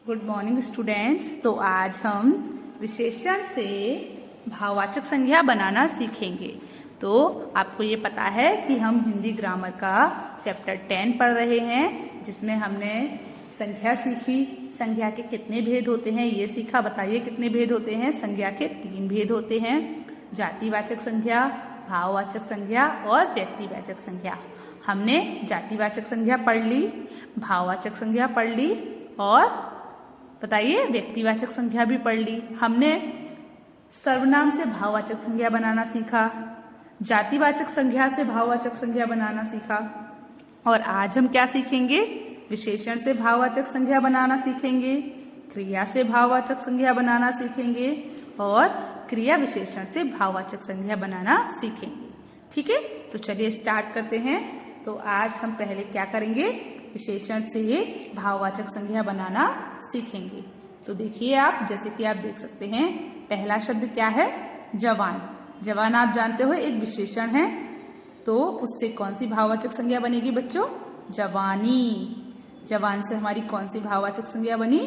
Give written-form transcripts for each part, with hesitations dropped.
Good morning students. तो आज हम विशेषण से भाववाचक संज्ञा बनाना सीखेंगे। तो आपको ये पता है कि हम हिंदी ग्रामर का चैप्टर 10 पढ़ रहे हैं, जिसमें हमने संख्या सीखी। संज्ञा के कितने भेद होते हैं ये सीखा। बताइए कितने भेद होते हैं? संज्ञा के 3 भेद होते हैं, जातिवाचक संज्ञा, भाववाचक संज्ञा और व्यक्तिवाचक संज्ञा। हमने जातिवाचक संज्ञा पढ़ ली, भाववाचक संज्ञा पढ़ ली और बताइए व्यक्तिवाचक संज्ञा भी पढ़ ली। हमने सर्वनाम से भाववाचक संज्ञा बनाना सीखा, जातिवाचक संज्ञा से भाववाचक संज्ञा बनाना सीखा और आज हम क्या सीखेंगे? विशेषण से भाववाचक संज्ञा बनाना सीखेंगे, क्रिया से भाववाचक संज्ञा बनाना सीखेंगे और क्रिया विशेषण से भाववाचक संज्ञा बनाना सीखेंगे। ठीक है, तो चलिए स्टार्ट करते हैं। तो आज हम पहले क्या करेंगे? विशेषण से भाववाचक संज्ञा बनाना सीखेंगे। तो देखिए आप, जैसे कि आप देख सकते हैं, पहला शब्द क्या है? जवान। जवान आप जानते हो एक विशेषण है, तो उससे कौन सी भाववाचक संज्ञा बनेगी बच्चों? जवानी। जवान से हमारी कौन सी भाववाचक संज्ञा बनी?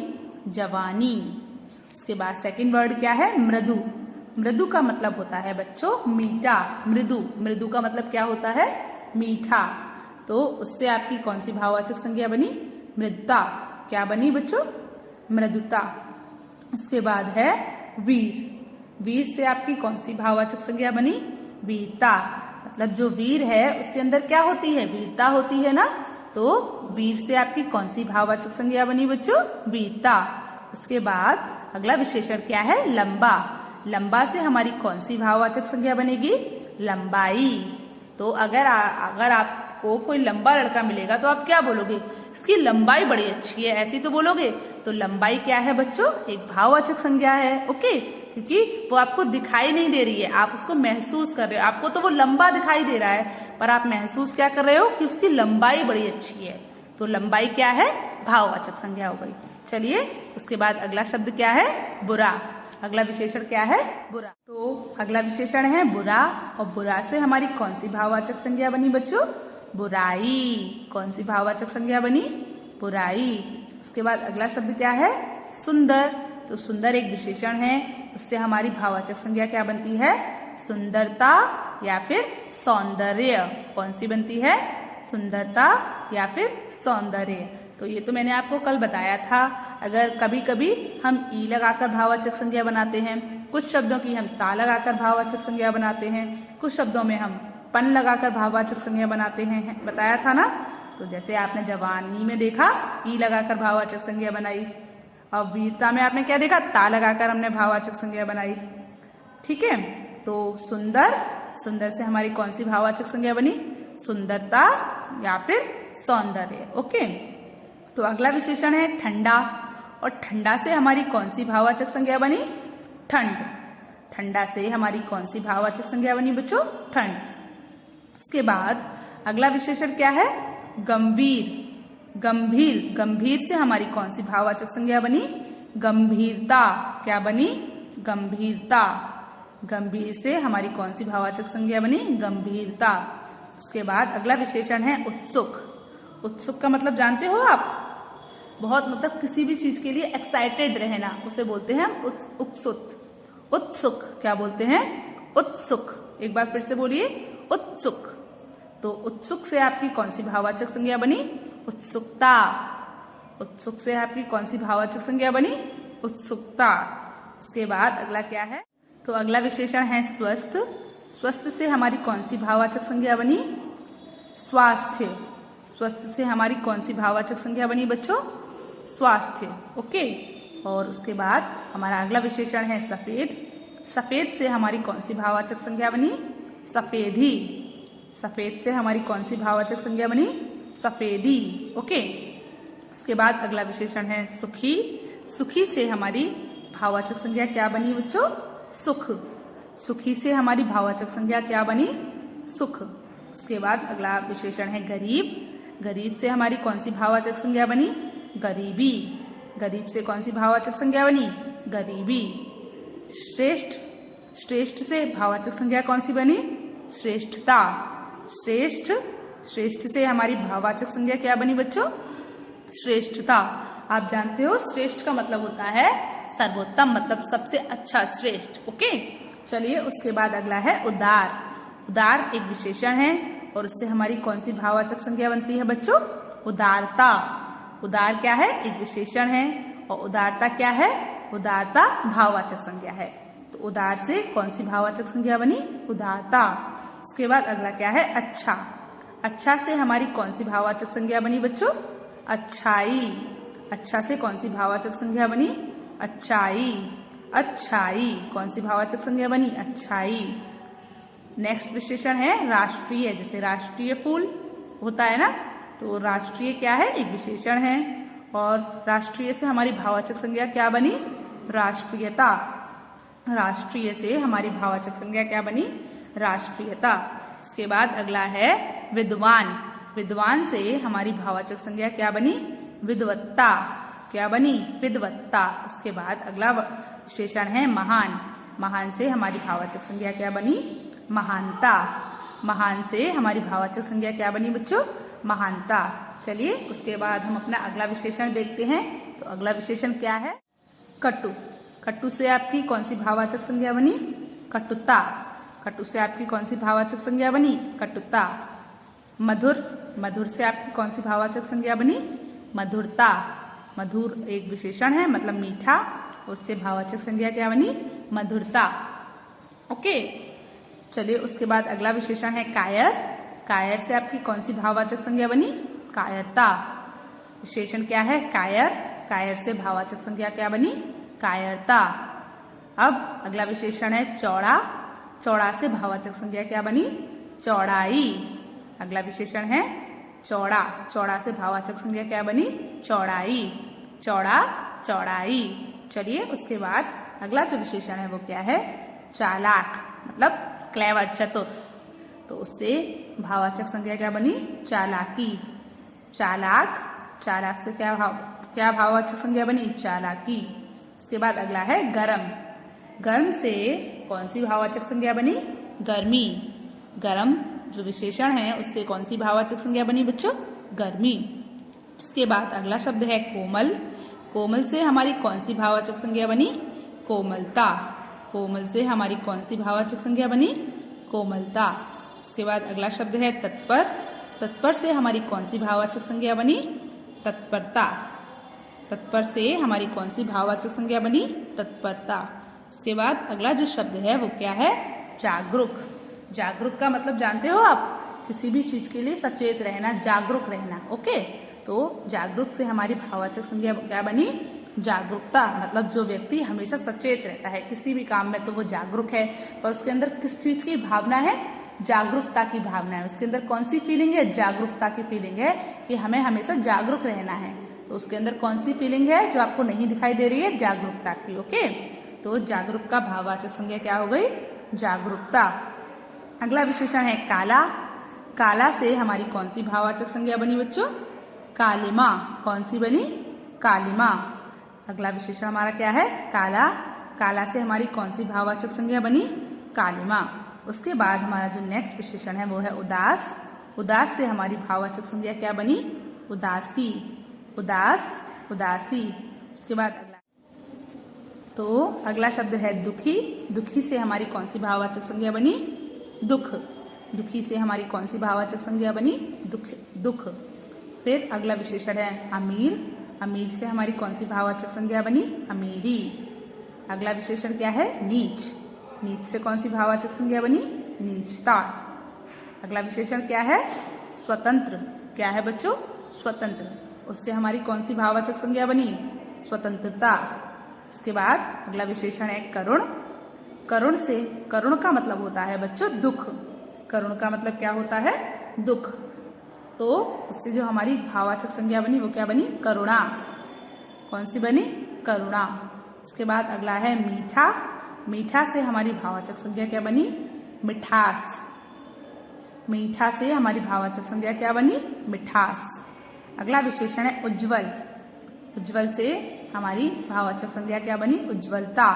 जवानी। उसके बाद सेकंड वर्ड क्या है? मृदु। मृदु का मतलब होता है बच्चों मीठा। मृदु, मृदु का मतलब क्या होता है? मीठा। तो उससे आपकी कौन सी भाववाचक संज्ञा बनी? मृदुता। क्या बनी बच्चों? मृदुता। उसके बाद है वीर। वीर से आपकी कौन सी भाववाचक संज्ञा बनी? वीरता। मतलब जो वीर है उसके अंदर क्या होती है? वीरता होती है ना। तो वीर से आपकी कौन सी भाववाचक संज्ञा बनी बच्चों? वीरता। उसके बाद अगला विशेषण क्या है? लंबा। लंबा से हमारी कौन सी भाववाचक संज्ञा बनेगी? लंबाई। तो अगर आपको कोई लंबा लड़का मिलेगा तो आप क्या बोलोगे? इसकी लंबाई बड़ी अच्छी है, ऐसी तो बोलोगे। तो लंबाई क्या है बच्चों? एक भाववाचक संज्ञा है। ओके, क्योंकि वो आपको दिखाई नहीं दे रही है, आप उसको महसूस कर रहे हो। आपको तो वो लंबा दिखाई दे रहा है, पर आप महसूस क्या कर रहे हो? कि उसकी लंबाई बड़ी अच्छी है। तो लंबाई क्या है? भाववाचक संज्ञा हो गई। चलिए, उसके बाद अगला शब्द क्या है? बुरा। अगला विशेषण क्या है? बुरा। तो अगला विशेषण है बुरा और बुरा से हमारी कौन सी भाववाचक संज्ञा बनी बच्चों? बुराई। कौन सी भाववाचक संज्ञा बनी? बुराई। उसके बाद अगला शब्द क्या है? सुंदर। तो सुंदर एक विशेषण है, उससे हमारी भाववाचक संज्ञा क्या बनती है? सुंदरता या फिर सौंदर्य। कौन सी बनती है? सुंदरता या फिर सौंदर्य। तो ये तो मैंने आपको कल बताया था। अगर कभी कभी हम ई लगाकर भाववाचक संज्ञा बनाते हैं, कुछ शब्दों की हम ता लगाकर भाववाचक संज्ञा बनाते हैं, कुछ शब्दों में हम पन लगाकर भाववाचक संज्ञा बनाते हैं, बताया था ना। तो जैसे आपने जवानी में देखा ई लगाकर भाववाचक संज्ञा बनाई, और वीरता में आपने क्या देखा? ता लगाकर हमने भाववाचक संज्ञा बनाई। ठीक है, तो सुंदर, सुंदर से हमारी कौन सी भाववाचक संज्ञा बनी? सुंदरता या फिर सौंदर्य। ओके, तो अगला विशेषण है ठंडा और ठंडा से हमारी कौन सी भाववाचक संज्ञा बनी? ठंड। ठंडा से हमारी कौन सी भाववाचक संज्ञा बनी बच्चों? ठंड। उसके बाद अगला विशेषण क्या है? गंभीर। गंभीर। गंभीर से हमारी कौन सी भाववाचक संज्ञा बनी? गंभीरता। क्या बनी? गंभीरता। गंभीर से हमारी कौन सी भाववाचक संज्ञा बनी? गंभीरता। उसके बाद अगला विशेषण है उत्सुक। उत्सुक का मतलब जानते हो आप? बहुत, मतलब किसी भी चीज के लिए एक्साइटेड रहना, उसे बोलते हैं हम उत्सुक। उत्सुक। क्या बोलते हैं? उत्सुक। एक बार फिर से बोलिए, उत्सुक। तो उत्सुक से आपकी कौन सी भाववाचक संज्ञा बनी? उत्सुकता। उत्सुक से आपकी कौन सी भाववाचक संज्ञा बनी? उत्सुकता। उसके बाद अगला क्या है? तो अगला विशेषण है स्वस्थ। स्वस्थ से हमारी कौन सी भाववाचक संज्ञा बनी? स्वास्थ्य। स्वस्थ से हमारी कौन सी भाववाचक संज्ञा बनी बच्चों? स्वास्थ्य। ओके, और उसके बाद हमारा अगला विशेषण है सफेद। सफेद से हमारी कौन सी भाववाचक संज्ञा बनी? सफेदी। सफेद से हमारी कौन सी भाववाचक संज्ञा बनी? सफेदी। ओके, उसके बाद अगला विशेषण है सुखी। सुखी से हमारी भाववाचक संज्ञा क्या बनी बच्चों? सुख। सुखी से हमारी भाववाचक संज्ञा क्या बनी? सुख। उसके बाद अगला विशेषण है गरीब। गरीब से हमारी कौन सी भाववाचक संज्ञा बनी? गरीबी। गरीब से कौन सी भाववाचक संज्ञा बनी? गरीबी। श्रेष्ठ। श्रेष्ठ से भाववाचक संज्ञा कौन सी बनी? श्रेष्ठता। श्रेष्ठ। श्रेष्ठ से हमारी भाववाचक संज्ञा क्या बनी बच्चों? श्रेष्ठता। आप जानते हो श्रेष्ठ का मतलब होता है सर्वोत्तम, मतलब सबसे अच्छा, श्रेष्ठ। ओके, चलिए उसके बाद अगला है उदार। उदार एक विशेषण है और उससे हमारी कौन सी भाववाचक संज्ञा बनती है बच्चों? उदारता। उदार क्या है? एक विशेषण है। और उदारता क्या है? उदारता भाववाचक संज्ञा है। तो उदार से कौन सी भाववाचक संज्ञा बनी? उदारता। उसके बाद अगला क्या है? अच्छा। अच्छा से हमारी कौन सी भाववाचक संज्ञा बनी बच्चों? अच्छाई। अच्छा से कौन सी भाववाचक संज्ञा बनी? अच्छाई। अच्छाई कौन सी भाववाचक संज्ञा बनी? अच्छाई। नेक्स्ट विशेषण है राष्ट्रीय। जैसे राष्ट्रीय फूल होता है ना, तो राष्ट्रीय क्या है? एक विशेषण है। और राष्ट्रीय से हमारी भाववाचक संज्ञा क्या बनी? राष्ट्रीयता। राष्ट्रीय से हमारी भाववाचक संज्ञा क्या बनी? राष्ट्रीयता। उसके बाद अगला है विद्वान। विद्वान से हमारी भाववाचक संज्ञा क्या बनी? विद्वत्ता। क्या बनी? विद्वत्ता। उसके बाद अगला विशेषण है महान। महान से हमारी भाववाचक संज्ञा क्या बनी? महानता। महान से हमारी भाववाचक संज्ञा क्या बनी बच्चों? महानता। चलिए उसके बाद हम अपना अगला विशेषण देखते हैं। तो अगला विशेषण क्या है? कटु। कटु से आपकी कौन सी भाववाचक संज्ञा बनी? कटुता। कटु से आपकी कौन सी भाववाचक संज्ञा बनी? कटुता। मधुर। मधुर से आपकी कौन सी भाववाचक संज्ञा बनी? मधुरता। मधुर एक विशेषण है, मतलब मीठा। उससे भाववाचक संज्ञा क्या बनी? मधुरता। ओके, चलिए उसके बाद अगला विशेषण है कायर। कायर से आपकी कौन सी भाववाचक संज्ञा बनी? कायरता। विशेषण क्या है? कायर। कायर से भाववाचक संज्ञा क्या बनी? कायरता। अब अगला विशेषण है चौड़ा। चौड़ा से भाववाचक संज्ञा क्या बनी? चौड़ाई। अगला विशेषण है चौड़ा। चौड़ा से भाववाचक संज्ञा क्या बनी? चौड़ाई। चौड़ा, चौड़ाई। चलिए उसके बाद अगला जो विशेषण है वो क्या है? चालाक, मतलब क्लेवर, चतुर। तो उससे भाववाचक संज्ञा क्या बनी? चालाकी। चालाक। चालाक से क्या भाववाचक संज्ञा बनी? चालाकी। उसके बाद अगला है गर्म। गर्म से कौन सी भाववाचक संज्ञा बनी? गर्मी। गर्म जो विशेषण है उससे कौन सी भाववाचक संज्ञा बनी बच्चों? गर्मी। इसके बाद अगला शब्द है कोमल। कोमल से हमारी कौन सी भाववाचक संज्ञा बनी? कोमलता। कोमल से हमारी कौन सी भाववाचक संज्ञा बनी? कोमलता। उसके बाद अगला शब्द है तत्पर। तत्पर से हमारी कौन सी भाववाचक संज्ञा बनी? तत्परता। तत्पर से हमारी कौन सी भाववाचक संज्ञा बनी? तत्परता। उसके बाद अगला जो शब्द है वो क्या है? जागरूक। जागरूक का मतलब जानते हो आप? किसी भी चीज के लिए सचेत रहना, जागरूक रहना। ओके, तो जागरूक से हमारी भाववाचक संज्ञा क्या बनी? जागरूकता। मतलब जो व्यक्ति हमेशा सचेत रहता है किसी भी काम में, तो वो जागरूक है। पर उसके अंदर किस चीज की भावना है? जागरूकता की भावना है। उसके अंदर कौन सी फीलिंग है? जागरूकता की फीलिंग है कि हमें हमेशा जागरूक रहना है। तो उसके अंदर कौन सी फीलिंग है जो आपको नहीं दिखाई दे रही है? जागरूकता की। ओके, तो जागरूक का भाववाचक संज्ञा क्या हो गई? जागरूकता। अगला विशेषण है काला। काला से हमारी कौन सी भाववाचक संज्ञा बनी बच्चों? कालिमा। कौन सी बनी? कालिमा। अगला विशेषण हमारा क्या है? काला। काला से हमारी कौन सी भाववाचक संज्ञा बनी? कालिमा। उसके बाद हमारा जो नेक्स्ट विशेषण है वो है उदास। उदास से हमारी भाववाचक संज्ञा क्या बनी? उदासी। उदास, उदासी। उसके बाद अगला शब्द है दुखी। दुखी से हमारी कौन सी भाववाचक संज्ञा बनी? दुख। दुखी से हमारी कौन सी भाववाचक संज्ञा बनी? दुख, दुख। फिर अगला विशेषण है अमीर। अमीर से हमारी कौन सी भाववाचक संज्ञा बनी? अमीरी। अगला विशेषण क्या है? नीच। नीच से कौन सी भाववाचक संज्ञा बनी? नीचता। अगला विशेषण क्या है? स्वतंत्र। क्या है बच्चों? स्वतंत्र। उससे हमारी कौन सी भाववाचक संज्ञा बनी? स्वतंत्रता। उसके बाद अगला विशेषण है करुण। करुण से, करुण का मतलब होता है बच्चों दुख। करुण का मतलब क्या होता है? दुख। तो उससे जो हमारी भाववाचक संज्ञा बनी वो क्या बनी? करुणा। कौन सी बनी? करुणा। उसके बाद अगला है मीठा। मीठा से हमारी भाववाचक संज्ञा क्या बनी? मिठास। मीठा से हमारी भाववाचक संज्ञा क्या बनी? मिठास। अगला विशेषण है उज्ज्वल। उज्ज्वल से हमारी भाववाचक संज्ञा क्या बनी? उज्ज्वलता।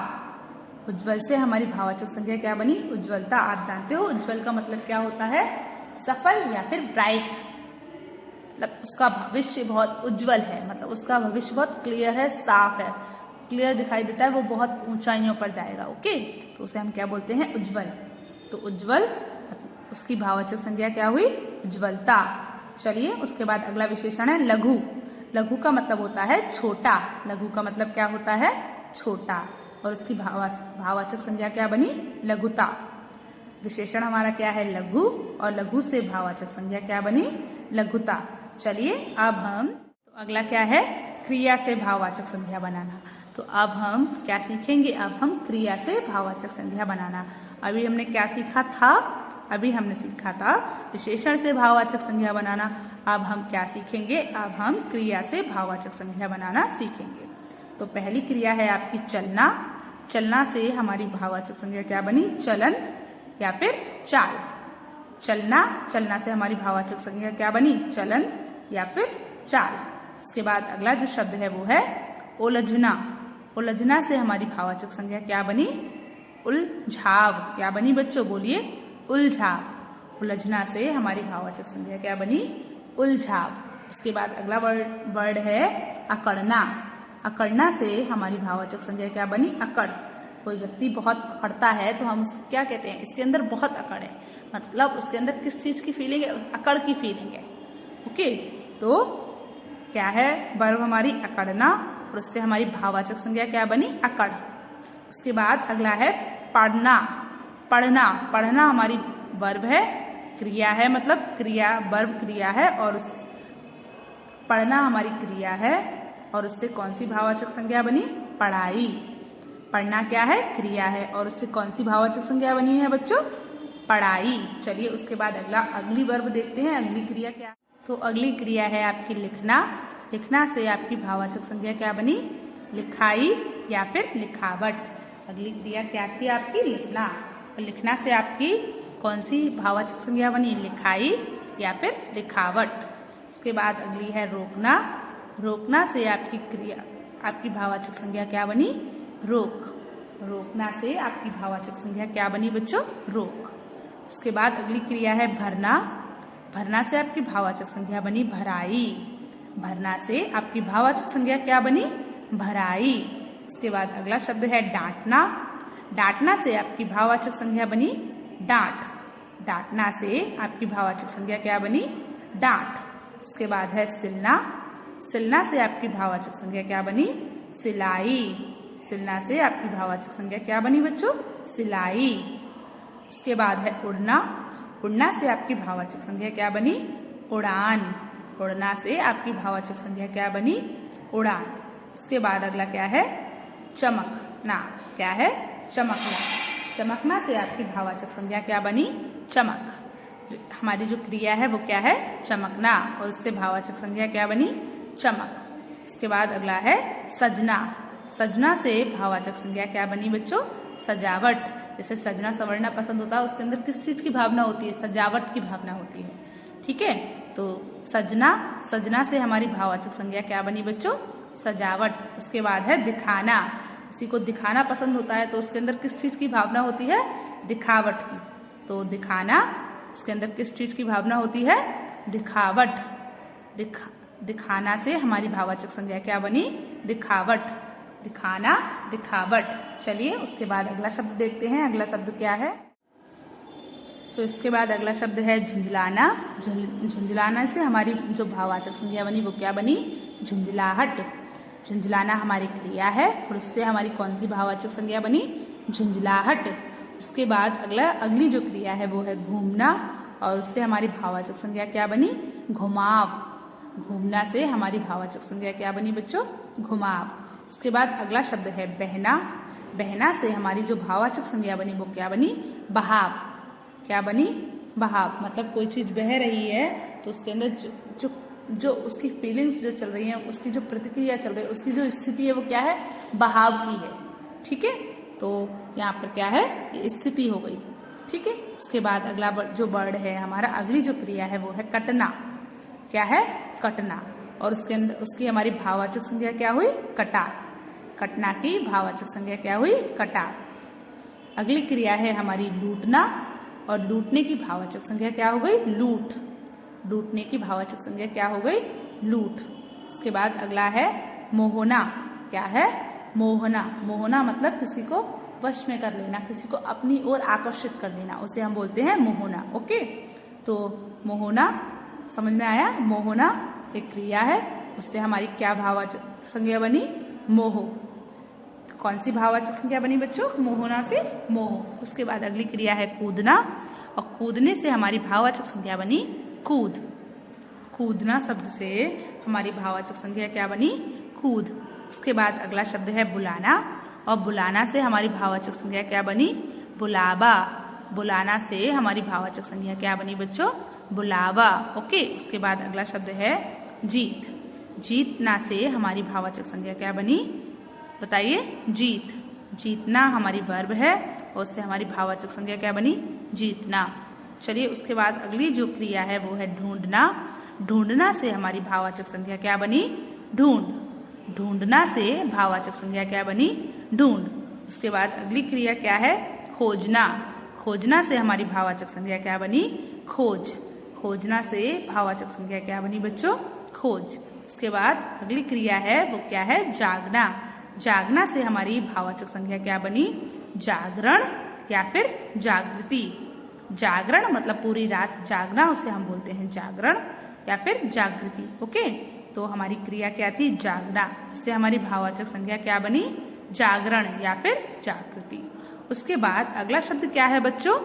उज्ज्वल से हमारी भाववाचक संज्ञा क्या बनी? उज्ज्वलता। आप जानते हो उज्ज्वल का मतलब क्या होता है? सफल या फिर ब्राइट। मतलब उसका भविष्य बहुत उज्जवल है, मतलब उसका भविष्य बहुत क्लियर है, साफ है, क्लियर दिखाई देता है, वो बहुत ऊंचाइयों पर जाएगा। ओके, तो उसे हम क्या बोलते हैं? उज्जवल। तो उज्जवल मतलब उसकी भाववाचक संज्ञा क्या हुई? उज्ज्वलता। चलिए उसके बाद अगला विशेषण है लघु। लघु का मतलब होता है छोटा। लघु का मतलब क्या होता है? छोटा। और उसकी भाववाचक संज्ञा क्या बनी? लघुता। विशेषण हमारा क्या है? लघु, और लघु से भाववाचक संज्ञा क्या बनी? लघुता। चलिए अब हम अगला क्या है? क्रिया से भाववाचक संज्ञा बनाना। तो अब हम क्या सीखेंगे? अब हम क्रिया से भाववाचक संज्ञा बनाना। अभी हमने क्या सीखा था? अभी हमने सीखा था विशेषण से भाववाचक संज्ञा बनाना। अब हम क्या सीखेंगे? अब हम क्रिया से भाववाचक संज्ञा बनाना सीखेंगे। तो पहली क्रिया है आपकी चलना। चलना से हमारी भाववाचक संज्ञा क्या बनी? चलन या फिर चाल। चलना, चलना से हमारी भाववाचक संज्ञा क्या बनी? चलन या फिर चाल। उसके बाद अगला जो शब्द है वो है उलझना। उलझना से हमारी भाववाचक संज्ञा क्या बनी? उलझाव। क्या बनी बच्चों? बोलिए, उलझाव। उलझना से हमारी भाववाचक संज्ञा क्या बनी? उलझाव। उसके बाद अगला वर्ड है अकड़ना। अकड़ना से हमारी भाववाचक संज्ञा क्या बनी? अकड़। कोई व्यक्ति बहुत अकड़ता है तो हम उसको क्या कहते हैं? इसके अंदर बहुत अकड़ है, मतलब उसके अंदर किस चीज की फीलिंग है? अकड़ की फीलिंग है। ओके, तो क्या है? वर्ब हमारी अकड़ना, और उससे हमारी भाववाचक संज्ञा क्या बनी? अकड़। उसके बाद अगला है पढ़ना। पढ़ना, पढ़ना हमारी वर्ब है, क्रिया है, मतलब क्रिया, वर्ब क्रिया है, और उस पढ़ना हमारी क्रिया है, और उससे कौन सी भाववाचक संज्ञा बनी? पढ़ाई। पढ़ना क्या है? क्रिया है, और उससे कौन सी भाववाचक संज्ञा बनी है बच्चों? पढ़ाई। चलिए उसके बाद अगली वर्ब देखते हैं, अगली क्रिया क्या? तो अगली क्रिया है आपकी लिखना। लिखना से आपकी भाववाचक संज्ञा क्या बनी? लिखाई या फिर लिखावट। अगली क्रिया क्या थी आपकी? लिखना। और लिखना से आपकी कौन सी भाववाचक संज्ञा बनी? लिखाई या फिर लिखावट। उसके बाद अगली है रोकना। रोकना से आपकी क्रिया, आपकी भाववाचक संज्ञा क्या बनी? रोक। रोकना से आपकी भाववाचक संज्ञा क्या बनी बच्चों? रोक। उसके बाद अगली क्रिया है भरना। भरना से आपकी भाववाचक संज्ञा बनी भराई। भरना से आपकी भाववाचक संज्ञा क्या बनी? भराई। उसके बाद अगला शब्द है डांटना। डांटना से आपकी भाववाचक संज्ञा बनी डांट। डांटना से आपकी भाववाचक संज्ञा क्या बनी? डांट। उसके बाद है सिलना। सिलना से आपकी भाववाचक संज्ञा क्या बनी? सिलाई। सिलना से आपकी भाववाचक संज्ञा क्या बनी बच्चों? सिलाई। उसके बाद है उड़ना। उड़ना से आपकी भाववाचक संज्ञा क्या बनी? उड़ान। उड़ना से आपकी भाववाचक संज्ञा क्या बनी? उड़ान। उसके बाद अगला क्या है? चमकना। क्या है? चमकना। चमकना से आपकी भाववाचक संज्ञा क्या बनी? चमक। हमारी जो क्रिया है वो क्या है? चमकना, और उससे भाववाचक संज्ञा क्या बनी? चमक। उसके बाद अगला है सजना। सजना से भाववाचक संज्ञा क्या बनी बच्चों? सजावट। जैसे सजना संवरना पसंद होता है, उसके अंदर किस चीज की भावना होती है? सजावट की भावना होती है। ठीक है, तो सजना, सजना से हमारी भाववाचक संज्ञा क्या बनी बच्चों? सजावट। उसके बाद है दिखाना। किसी को दिखाना पसंद होता है तो उसके अंदर किस चीज की भावना होती है? दिखावट की। तो दिखाना, उसके अंदर किस चीज की भावना होती है? दिखावट। दिखाना से हमारी भाववाचक संज्ञा क्या बनी? दिखावट। दिखाना, दिखावट। चलिए उसके बाद अगला शब्द देखते हैं। अगला शब्द क्या है? तो इसके बाद अगला शब्द है झुंझलाना। झुंझलाना से हमारी जो भाववाचक संज्ञा बनी वो क्या बनी? झुंझलाहट। झुंझलाना हमारी क्रिया है, और उससे हमारी कौन सी भाववाचक संज्ञा बनी? झुंझलाहट। उसके बाद अगली जो क्रिया है वो है घूमना, और उससे हमारी भाववाचक संज्ञा क्या बनी? घुमाव। घूमना से हमारी भाववाचक संज्ञा क्या बनी बच्चों? घुमाव। उसके बाद अगला शब्द है बहना। बहना से हमारी जो भाववाचक संज्ञा बनी वो क्या बनी? बहाव। क्या बनी? बहाव। मतलब कोई चीज बह रही है तो उसके अंदर जो उसकी फीलिंग्स जो चल रही हैं, उसकी जो प्रतिक्रिया चल रही है, उसकी जो स्थिति है वो क्या है? बहाव की है। ठीक है, तो यहाँ पर क्या है? ये स्थिति हो गई। ठीक है, उसके बाद अगला जो वर्ड है हमारा, अगली जो क्रिया है वो है कटना। क्या है? कटना। और उसके अंदर उसकी हमारी भाववाचक संज्ञा क्या हुई? कटार। कटना की भाववाचक संज्ञा क्या हुई? कटार। अगली क्रिया है हमारी लूटना, और लूटने की भाववाचक संज्ञा क्या हो गई? लूट। लूटने की भाववाचक संज्ञा क्या हो गई? लूट। उसके बाद अगला है मोहना। क्या है? मोहना। मोहना मतलब किसी को वश में कर लेना, किसी को अपनी ओर आकर्षित कर लेना, उसे हम बोलते हैं मोहना। ओके, तो मोहना समझ में आया? मोहना एक क्रिया है, उससे हमारी क्या भाववाचक संज्ञा बनी? मोह। कौन सी भाववाचक संज्ञा बनी बच्चों? मोहना से मोह। उसके बाद अगली क्रिया है कूदना, और कूदने से हमारी भाववाचक संज्ञा बनी कूद। कूदना शब्द से हमारी भाववाचक संज्ञा क्या बनी? कूद। उसके बाद अगला शब्द है बुलाना, और बुलाना से हमारी भाववाचक संज्ञा क्या बनी? बुलावा। बुलाना से हमारी भाववाचक संज्ञा क्या बनी बच्चों? बुलावा। ओके, उसके बाद अगला शब्द है जीत। जीतना से हमारी भाववाचक संज्ञा क्या बनी? बताइए। जीत। जीतना हमारी वर्ब है, और उससे हमारी भाववाचक संज्ञा क्या बनी? जीतना। चलिए, उसके बाद अगली जो क्रिया है वो है ढूंढना। ढूंढना से हमारी भाववाचक संज्ञा क्या बनी? ढूंढ। ढूंढना से भाववाचक संज्ञा क्या बनी? ढूंढ। उसके बाद अगली क्रिया क्या है? खोजना। खोजना से हमारी भाववाचक संज्ञा क्या बनी? खोज। खोजना से भाववाचक संज्ञा क्या बनी बच्चों? खोज। उसके बाद अगली क्रिया है वो क्या है? जागना। जागना से हमारी भाववाचक संज्ञा क्या बनी? जागरण या फिर जागृति। जागरण मतलब पूरी रात जागना, उसे हम बोलते हैं जागरण या फिर जागृति। ओके, तो हमारी क्रिया क्या थी? जागना। इससे हमारी भाववाचक संज्ञा क्या बनी? जागरण या फिर जागृति। उसके बाद अगला शब्द क्या है बच्चों?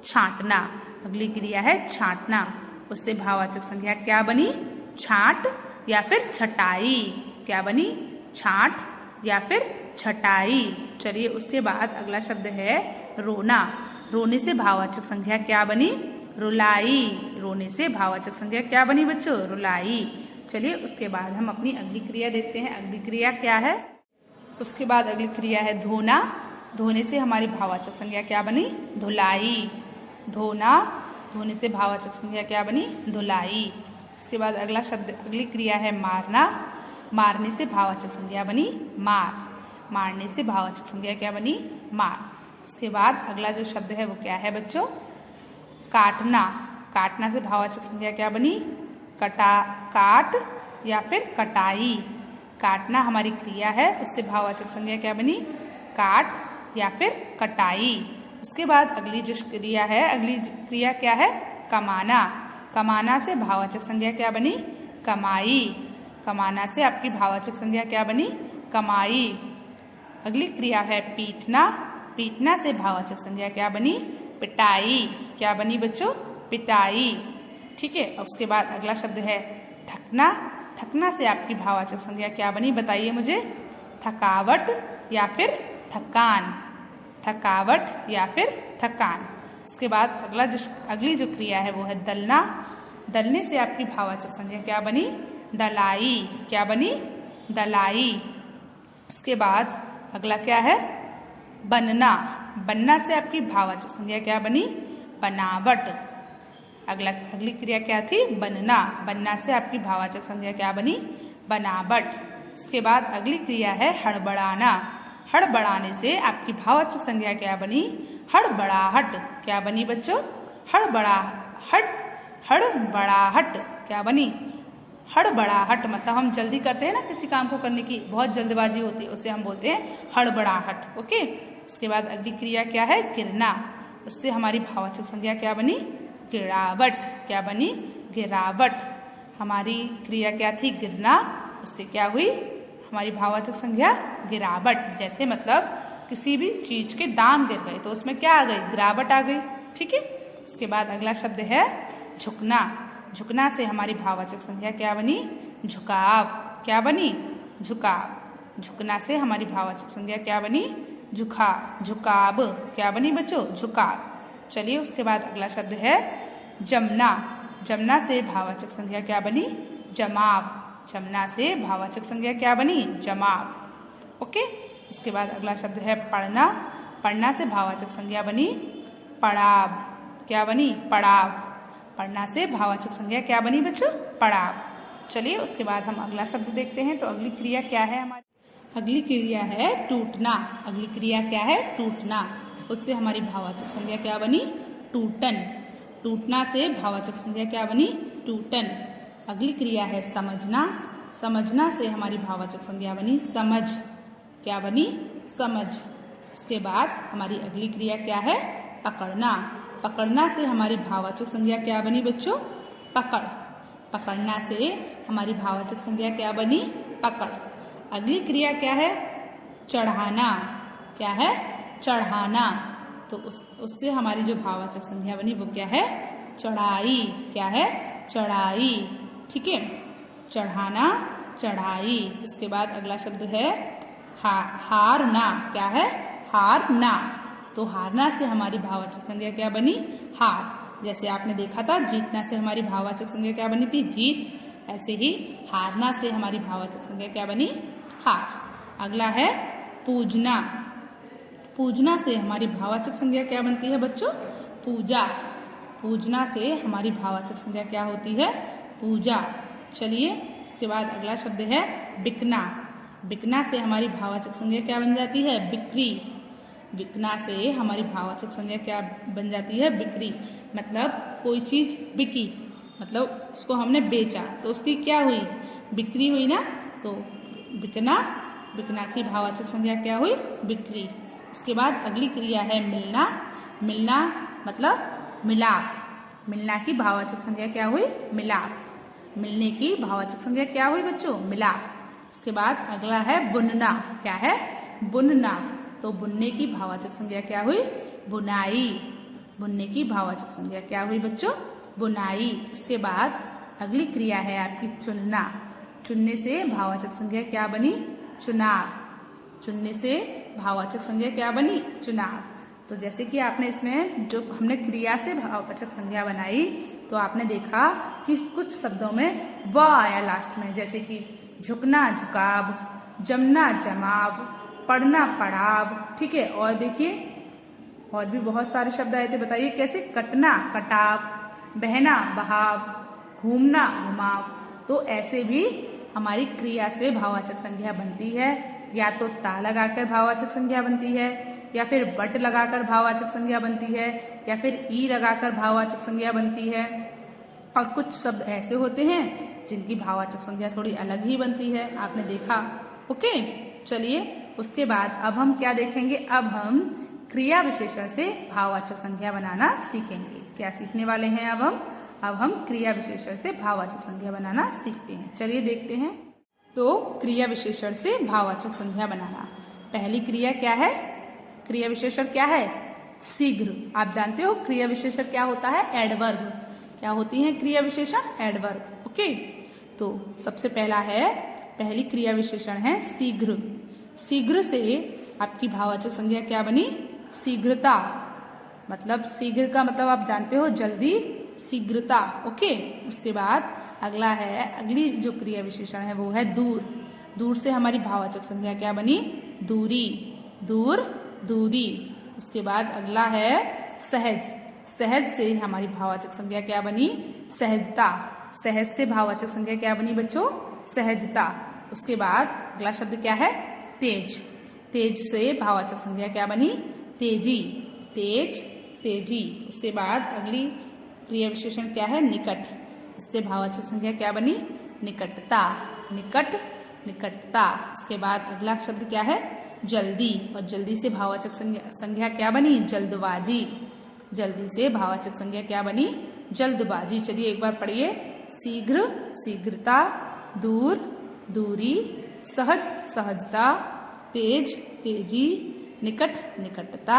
छांटना। अगली क्रिया है छांटना, उससे भाववाचक संज्ञा क्या बनी? छांट या फिर छटाई। क्या बनी? छांट या फिर छटाई। चलिए, उसके बाद अगला शब्द है रोना। रोने से भाववाचक संज्ञा क्या बनी? रुलाई। रोने से भाववाचक संज्ञा क्या बनी बच्चों? रुलाई। चलिए, उसके बाद हम अपनी अगली क्रिया देखते हैं। अगली क्रिया क्या है? उसके बाद अगली क्रिया है धोना। धोने से हमारी भाववाचक संज्ञा क्या बनी? धुलाई। धोना। धोने से भाववाचक संज्ञा क्या बनी? धुलाई। उसके बाद अगला शब्द, अगली क्रिया है मारना। मारने से भाववाचक संज्ञा बनी मार। मारने से भाववाचक संज्ञा क्या बनी? मार। उसके बाद अगला जो शब्द है वो क्या है बच्चों? काटना। काटना से भाववाचक संज्ञा क्या बनी? काट या फिर कटाई। काटना हमारी क्रिया है, उससे भाववाचक संज्ञा क्या बनी? काट या फिर कटाई। उसके बाद अगली जो क्रिया है, अगली क्रिया क्या है? कमाना। कमाना से भाववाचक संज्ञा क्या बनी? कमाई। कमाना से आपकी भाववाचक संज्ञा क्या बनी? कमाई। अगली क्रिया है पीटना। पीटना से भाववाचक संज्ञा क्या बनी? पिटाई। क्या बनी बच्चों? पिटाई। ठीक है। उसके बाद अगला शब्द है थकना। थकना से आपकी भाववाचक संज्ञा क्या बनी? बताइए मुझे। थकावट या फिर थकान। थकावट या फिर थकान। उसके बाद अगली जो क्रिया है वो है दलना। दलने से आपकी भाववाचक संज्ञा क्या बनी? दलाई। क्या बनी? दलाई। उसके बाद अगला क्या है? बनना। बनना से आपकी भाववाचक संज्ञा क्या बनी? बनावट। अगली क्रिया क्या थी? बनना। बनना से आपकी भाववाचक संज्ञा क्या बनी? बनावट। उसके बाद अगली क्रिया है हड़बड़ाना। हड़बड़ाने से आपकी भाववाचक संज्ञा क्या बनी? हड़बड़ाहट। क्या बनी बच्चों? हड़बड़ाहट। क्या बनी? हड़बड़ाहट मतलब हम जल्दी करते हैं ना, किसी काम को करने की बहुत जल्दबाजी होती है, उसे हम बोलते हैं हड़बड़ाहट। ओके। उसके बाद अगली क्रिया क्या है? गिरना। उससे हमारी भाववाचक संज्ञा क्या बनी? गिरावट। क्या बनी? गिरावट। हमारी क्रिया क्या थी? गिरना। उससे क्या हुई? हमारी भाववाचक संज्ञा गिरावट। जैसे मतलब किसी भी चीज के दाम गिर गए तो उसमें क्या आ गई? गिरावट आ गई। ठीक है। उसके बाद अगला शब्द है झुकना। झुकना से हमारी भाववाचक संज्ञा क्या बनी? झुकाव। क्या बनी? झुकाव। झुकना से हमारी भाववाचक संज्ञा क्या बनी? झुकाव। क्या बनी बच्चों? झुकाव। चलिए, उसके बाद अगला शब्द है जमना। जमना से भाववाचक संज्ञा क्या बनी? जमाव। जमना से भाववाचक संज्ञा क्या बनी? जमाव। ओके। उसके बाद अगला शब्द है पढ़ना। पढ़ना से भाववाचक संज्ञा बनी पड़ाव। क्या बनी? पड़ाव। पढ़ना से भाववाचक संज्ञा क्या बनी बच्चों? पड़ाव। चलिए, उसके बाद हम अगला शब्द देखते हैं। तो अगली क्रिया क्या है हमारी? अगली क्रिया है टूटना। अगली क्रिया क्या है? टूटना। उससे हमारी भाववाचक संज्ञा क्या बनी? टूटन। टूटना से भाववाचक संज्ञा क्या बनी? टूटन। अगली क्रिया है समझना। समझना से हमारी भाववाचक संज्ञा बनी समझ। क्या बनी? समझ। उसके बाद हमारी अगली क्रिया क्या है? पकड़ना। पकड़ना से हमारी भाववाचक संज्ञा क्या बनी बच्चों? पकड़। पकड़ना से हमारी भाववाचक संज्ञा क्या बनी? पकड़। अगली क्रिया क्या है? चढ़ाना। क्या है? चढ़ाना। तो उससे हमारी जो भाववाचक संज्ञा बनी वो क्या है? चढ़ाई। क्या है? चढ़ाई। ठीक है, चढ़ाना, चढ़ाई। उसके बाद अगला शब्द है हारना। क्या है? हारना। तो हारना से हमारी भाववाचक संज्ञा क्या बनी? हार। जैसे आपने देखा था जीतना से हमारी भाववाचक संज्ञा क्या बनी थी? जीत। ऐसे ही हारना से हमारी भाववाचक संज्ञा क्या बनी? हार। अगला है पूजना। पूजना से हमारी भाववाचक संज्ञा क्या बनती है बच्चों? पूजा। पूजना से हमारी भाववाचक संज्ञा क्या होती है? पूजा। चलिए, उसके बाद अगला शब्द है बिकना। बिकना से हमारी भाववाचक संज्ञा क्या बन जाती है? बिक्री। बिकना से हमारी भाववाचक संज्ञा क्या बन जाती है? बिक्री। मतलब कोई चीज बिकी, मतलब उसको हमने बेचा तो उसकी क्या हुई? बिक्री हुई ना। तो बिकना, बिकना की भाववाचक संज्ञा क्या हुई? बिक्री। उसके बाद अगली क्रिया है मिलना। मिलना मतलब मिलाप। मिलना की भाववाचक संज्ञा क्या हुई? मिलाप। मिलने की भाववाचक संज्ञा क्या हुई बच्चों? मिलाप। उसके बाद अगला है बुनना। क्या है? बुनना। तो बुनने की भाववाचक संज्ञा क्या हुई? बुनाई। बुनने की भाववाचक संज्ञा क्या हुई बच्चों? बुनाई। उसके बाद अगली क्रिया है आपकी चुनना। चुनने से भाववाचक संज्ञा क्या बनी? चुनाव। चुनने से भाववाचक संज्ञा क्या बनी? चुनाव। तो जैसे कि आपने इसमें जो हमने क्रिया से भाववाचक संज्ञा बनाई तो आपने देखा कि कुछ शब्दों में व आया लास्ट में, जैसे कि झुकना झुकाव, जमना जमाव, पढ़ना पड़ाव। ठीक है, और देखिए और भी बहुत सारे शब्द आए थे, बताइए कैसे? कटना कटाव, बहना बहाव, घूमना घुमाव। तो ऐसे भी हमारी क्रिया से भाववाचक संज्ञा बनती है। या तो ता लगाकर भाववाचक संज्ञा बनती है, या फिर बट लगाकर भाववाचक संज्ञा बनती है, या फिर ई लगाकर भाववाचक संज्ञा बनती है। और कुछ शब्द ऐसे होते हैं जिनकी भाववाचक संज्ञा थोड़ी अलग ही बनती है, आपने देखा। ओके, चलिए उसके बाद अब हम क्या देखेंगे? अब हम क्रिया विशेषण से भाववाचक संज्ञा बनाना सीखेंगे। क्या सीखने वाले हैं अब हम क्रिया विशेषण से भाववाचक संज्ञा बनाना सीखते हैं। चलिए देखते हैं। तो क्रिया विशेषण से भाववाचक संज्ञा बनाना, पहली क्रिया क्या है? क्रिया विशेषण क्या है? शीघ्र। आप जानते हो क्रिया विशेषण क्या होता है? एडवर्ब। क्या होती है क्रिया विशेषण? एडवर्ब। ओके, तो सबसे पहली क्रिया विशेषण है शीघ्र। शीघ्र से आपकी भाववाचक संज्ञा क्या बनी? शीघ्रता। मतलब शीघ्र का मतलब आप जानते हो जल्दी, शीघ्रता। ओके, उसके बाद अगली जो क्रिया विशेषण है वो है दूर। दूर से हमारी भाववाचक संज्ञा क्या बनी? दूरी। दूर, दूरी। उसके बाद अगला है सहज। सहज से हमारी भाववाचक संज्ञा क्या बनी? सहजता। सहज से भाववाचक संज्ञा क्या बनी बच्चों? सहजता। उसके बाद अगला शब्द क्या है? तेज। तेज से भाववाचक संज्ञा क्या बनी? तेजी। तेज, तेजी। उसके बाद अगली क्रिया विशेषण क्या है? निकट। इससे भाववाचक संज्ञा क्या बनी? निकटता। निकट, निकटता। उसके बाद अगला शब्द क्या है? जल्दी। और जल्दी से भाववाचक संज्ञा क्या बनी? जल्दबाजी। जल्दी से भाववाचक संज्ञा क्या बनी? जल्दबाजी। चलिए एक बार पढ़िए। शीघ्र, शीघ्रता, दूर, दूरी, सहज, सहजता, तेज, तेजी, निकट, निकटता,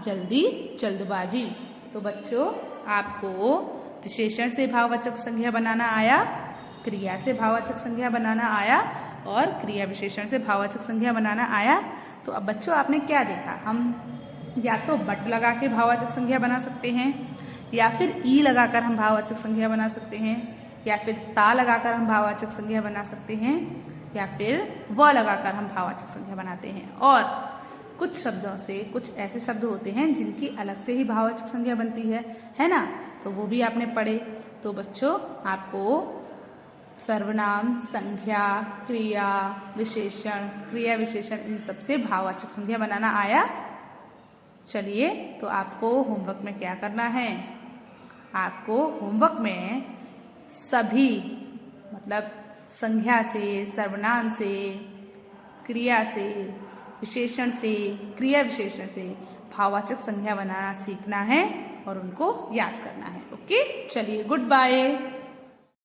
जल्दी, जल्दबाजी। तो बच्चों आपको विशेषण से भाववाचक संज्ञा बनाना आया, क्रिया से भाववाचक संज्ञा बनाना आया और क्रिया विशेषण से भाववाचक संज्ञा बनाना आया। तो अब बच्चों आपने क्या देखा? हम या तो बट लगा के भाववाचक संज्ञा बना सकते हैं, या फिर ई लगाकर हम भाववाचक संज्ञा बना सकते हैं, या फिर ता लगाकर हम भाववाचक संज्ञा बना सकते हैं, या फिर व लगाकर हम भाववाचक संज्ञा बनाते हैं। और कुछ शब्दों से कुछ ऐसे शब्द होते हैं जिनकी अलग से ही भाववाचक संज्ञा बनती है ना? तो वो भी आपने पढ़े। तो बच्चों आपको सर्वनाम, संज्ञा, क्रिया विशेषण, क्रिया विशेषण इन सब से भाववाचक संज्ञा बनाना आया। चलिए तो आपको होमवर्क में क्या करना है? आपको होमवर्क में सभी मतलब संज्ञा से, सर्वनाम से, क्रिया से, विशेषण से, क्रिया विशेषण से भाववाचक संज्ञा बनाना सीखना है और उनको याद करना है। ओके, चलिए गुड बाय।